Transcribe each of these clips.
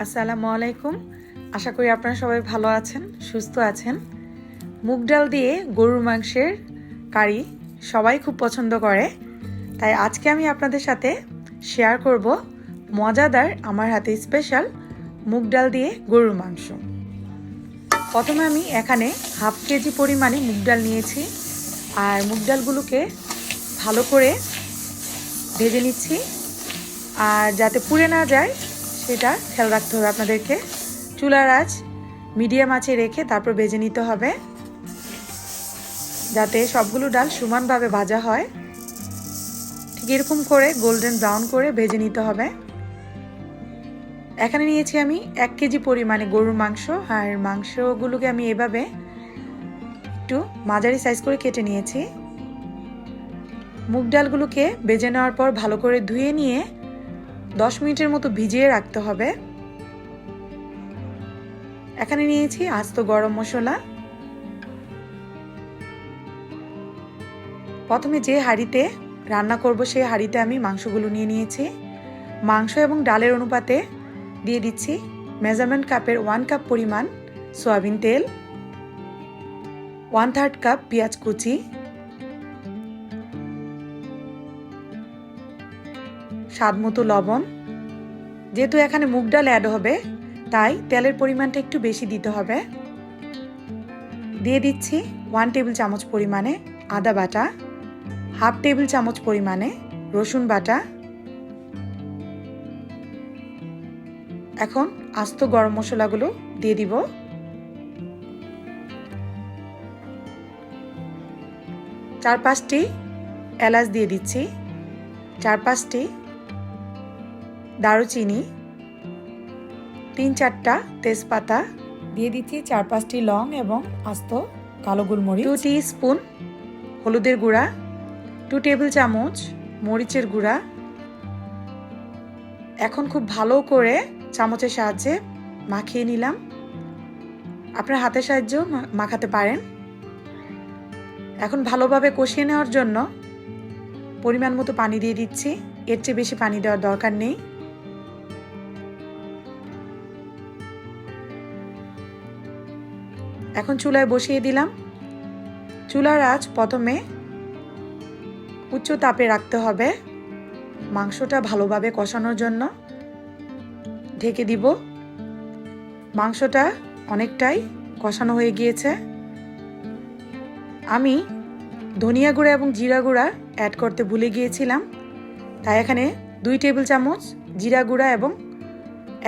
আসসালামু আলাইকুম। আশা করি আপনারা সবাই ভালো আছেন, সুস্থ আছেন। মুগ ডাল দিয়ে গরুর মাংসের কারি সবাই খুব পছন্দ করে, তাই আজকে আমি আপনাদের সাথে শেয়ার করব মজাদার আমার হাতে স্পেশাল মুগ ডাল দিয়ে গরুর মাংস। প্রথমে আমি এখানে হাফ কেজি পরিমাণে মুগ ডাল নিয়েছি, আর মুগ ডালগুলোকে ভালো করে ভেজে নিচ্ছি, আর যাতে পুড়ে না যায় সেটা খেয়াল রাখতে হবে আপনাদেরকে। চুলার আঁচ মিডিয়াম আঁচে রেখে তারপর ভেজে নিতে হবে, যাতে সবগুলো ডাল সমানভাবে ভাজা হয়। ঠিক এরকম করে গোল্ডেন ব্রাউন করে ভেজে নিতে হবে। এখানে নিয়েছি আমি 1 কেজি পরিমাণে গরুর মাংস, আর মাংসগুলোকে আমি এভাবে একটু মাঝারি সাইজ করে কেটে নিয়েছি। মুগ ডালগুলোকে ভেজে নেওয়ার পর ভালো করে ধুয়ে নিয়ে 10 মিনিটের মতো ভিজিয়ে রাখতে হবে। এখানে নিয়েছি আস্ত গরম মশলা। প্রথমে যে হাঁড়িতে রান্না করব সেই হাঁড়িতে আমি মাংসগুলো নিয়ে নিয়েছি। মাংস এবং ডালের অনুপাতে দিয়ে দিচ্ছি মেজারমেন্ট কাপের 1 কাপ পরিমাণ সয়াবিন তেল, 1/3 কাপ পেঁয়াজ কুচি, স্বাদ মতো লবণ। যেহেতু এখানে মুগ ডাল অ্যাড হবে তাই তেলের পরিমাণটা একটু বেশি দিতে হবে। দিয়ে দিচ্ছি 1 টেবিল চামচ পরিমাণে আদা বাটা, হাফ টেবিল চামচ পরিমাণে রসুন বাটা। এখন আস্ত গরম মশলাগুলো দিয়ে দিব। 4-5টি এলাচ দিয়ে দিচ্ছি, 4-5টি দারুচিনি, 3-4টা তেজপাতা দিয়ে দিচ্ছি, 4-5টি লং এবং আস্ত কালো গোলমরিচ, 2 টিস্পুন হলুদের গুঁড়া, 2 টেবিল চামচ মরিচের গুঁড়া। এখন খুব ভালো করে চামচের সাহায্যে মাখিয়ে নিলাম। আপনার হাতের সাহায্যেও মাখাতে পারেন। এখন ভালোভাবে কষিয়ে নেওয়ার জন্য পরিমাণ মতো পানি দিয়ে দিচ্ছি, এর চেয়ে বেশি পানি দেওয়ার দরকার নেই। এখন চুলায় বসিয়ে দিলাম। চুলার আঁচ প্রথমে উচ্চ তাপে রাখতে হবে মাংসটা ভালোভাবে কষানোর জন্য। ঢেকে দিব। মাংসটা অনেকটাই কষানো হয়ে গিয়েছে। আমি ধনিয়া গুঁড়া এবং জিরা গুঁড়া অ্যাড করতে ভুলে গিয়েছিলাম, তাই এখানে 2 টেবিল চামচ জিরা গুঁড়া এবং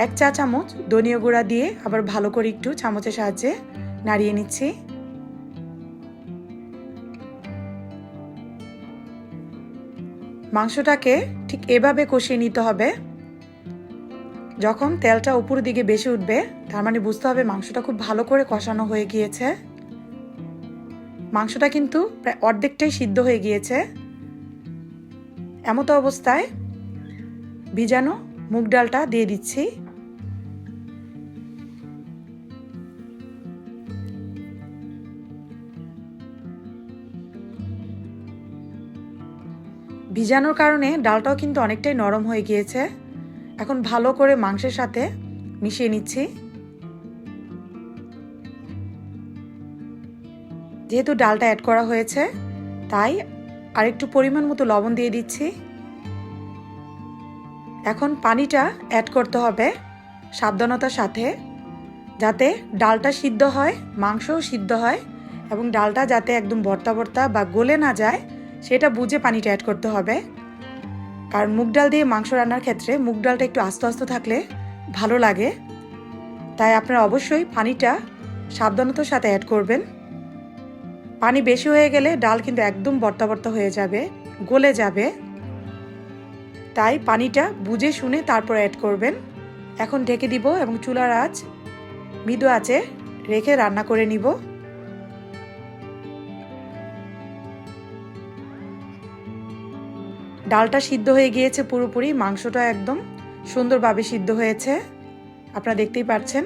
1 চা চামচ ধনিয়া গুঁড়া দিয়ে আবার ভালো করে একটু চামচের সাহায্যে নাড়িয়ে নিচ্ছি। মাংসটাকে ঠিক এভাবে কষিয়ে নিতে হবে। যখন তেলটা উপর দিকে বেশি উঠবে তার মানে বুঝতে হবে মাংসটা খুব ভালো করে কষানো হয়ে গিয়েছে। মাংসটা কিন্তু প্রায় অর্ধেকটাই সিদ্ধ হয়ে গিয়েছে। এমতো অবস্থায় ভিজানো মুগ ডালটা দিয়ে দিচ্ছি। ভিজানোর কারণে ডালটাও কিন্তু অনেকটাই নরম হয়ে গিয়েছে। এখন ভালো করে মাংসের সাথে মিশিয়ে নিচ্ছি। যেহেতু ডালটা অ্যাড করা হয়েছে তাই আরেকটু পরিমাণ মতো লবণ দিয়ে দিচ্ছি। এখন পানিটা অ্যাড করতে হবে সাবধানতার সাথে, যাতে ডালটা সিদ্ধ হয়, মাংসও সিদ্ধ হয়, এবং ডালটা যাতে একদম ভর্তা ভর্তা বা গলে না যায় সেটা বুঝে পানিটা অ্যাড করতে হবে। কারণ মুগ ডাল দিয়ে মাংস রান্নার ক্ষেত্রে মুগ ডালটা একটু আস্তে আস্তে থাকলে ভালো লাগে, তাই আপনারা অবশ্যই পানিটা সাবধানতার সাথে অ্যাড করবেন। পানি বেশি হয়ে গেলে ডাল কিন্তু একদম ভর্তা ভর্তা হয়ে যাবে, গলে যাবে, তাই পানিটা বুঝে শুনে তারপর অ্যাড করবেন। এখন ঢেকে দিব এবং চুলার আঁচ মৃদু আঁচে রেখে রান্না করে নিব। ডালটা সিদ্ধ হয়ে গিয়েছে পুরোপুরি, মাংসটা একদম সুন্দরভাবে সিদ্ধ হয়েছে, আপনারা দেখতেই পাচ্ছেন।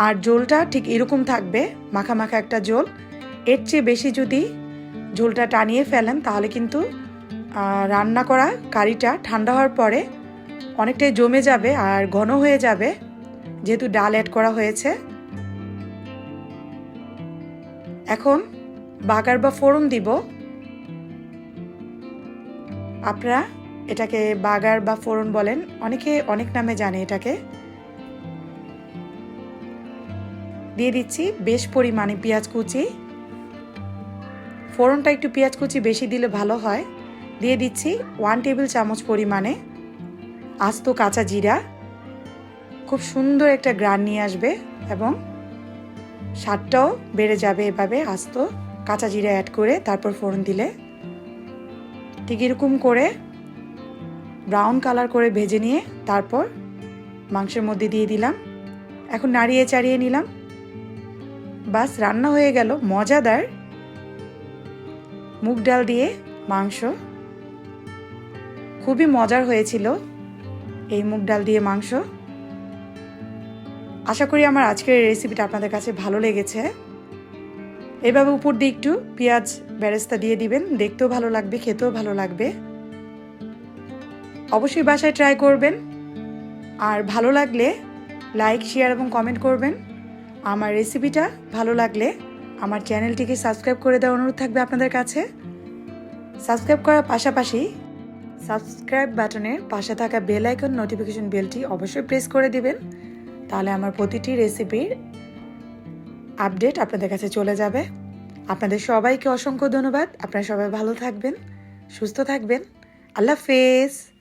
আর ঝোলটা ঠিক এরকম থাকবে, মাখা মাখা একটা ঝোল। এর চেয়ে বেশি যদি ঝোলটা টানিয়ে ফেলেন তাহলে কিন্তু রান্না করা কারিটা ঠান্ডা হওয়ার পরে অনেকটাই জমে যাবে আর ঘন হয়ে যাবে, যেহেতু ডাল অ্যাড করা হয়েছে। এখন বাগার বা ফোড়ন দিব। আপনারা এটাকে বাগার বা ফোড়ন বলেন, অনেকে অনেক নামে জানে এটাকে। দিয়ে দিচ্ছি বেশ পরিমাণে পেঁয়াজ কুচি। ফোড়নটা একটু পেঁয়াজ কুচি বেশি দিলে ভালো হয়। দিয়ে দিচ্ছি 1 টেবিল চামচ পরিমাণে আস্ত কাঁচা জিরা। খুব সুন্দর একটা গ্রান নিয়ে আসবে এবং স্বাদটাও বেড়ে যাবে এভাবে আস্ত কাঁচা জিরা অ্যাড করে তারপর ফোড়ন দিলে। ঠিক এরকম করে ব্রাউন কালার করে ভেজে নিয়ে তারপর মাংসের মধ্যে দিয়ে দিলাম। এখন নাড়িয়ে চাড়িয়ে নিলাম। বাস রান্না হয়ে গেল মজাদার মুগ ডাল দিয়ে মাংস। খুবই মজার হয়েছিল এই মুগ ডাল দিয়ে মাংস। আশা করি আমার আজকের রেসিপিটা আপনাদের কাছে ভালো লেগেছে। এভাবে উপর দিয়ে একটু পেঁয়াজ বেরেস্তা দিয়ে দিবেন, দেখতেও ভালো লাগবে, খেতেও ভালো লাগবে। অবশ্যই বাসায় ট্রাই করবেন। আর ভালো লাগলে লাইক, শেয়ার এবং কমেন্ট করবেন। আমার রেসিপিটা ভালো লাগলে আমার চ্যানেলটিকে সাবস্ক্রাইব করে দেওয়ার অনুরোধ থাকবে আপনাদের কাছে। সাবস্ক্রাইব করার পাশাপাশি সাবস্ক্রাইব বাটনের পাশে থাকা বেল আইকন নোটিফিকেশন বেলটি অবশ্যই প্রেস করে দিবেন। তাহলে আমার প্রতিটি রেসিপির আপডেট আপনাদের কাছে চলে যাবে। আপনাদের সবাইকে অসংখ্য ধন্যবাদ। আপনারা সবাই ভালো থাকবেন, সুস্থ থাকবেন। আল্লাহ হাফেজ।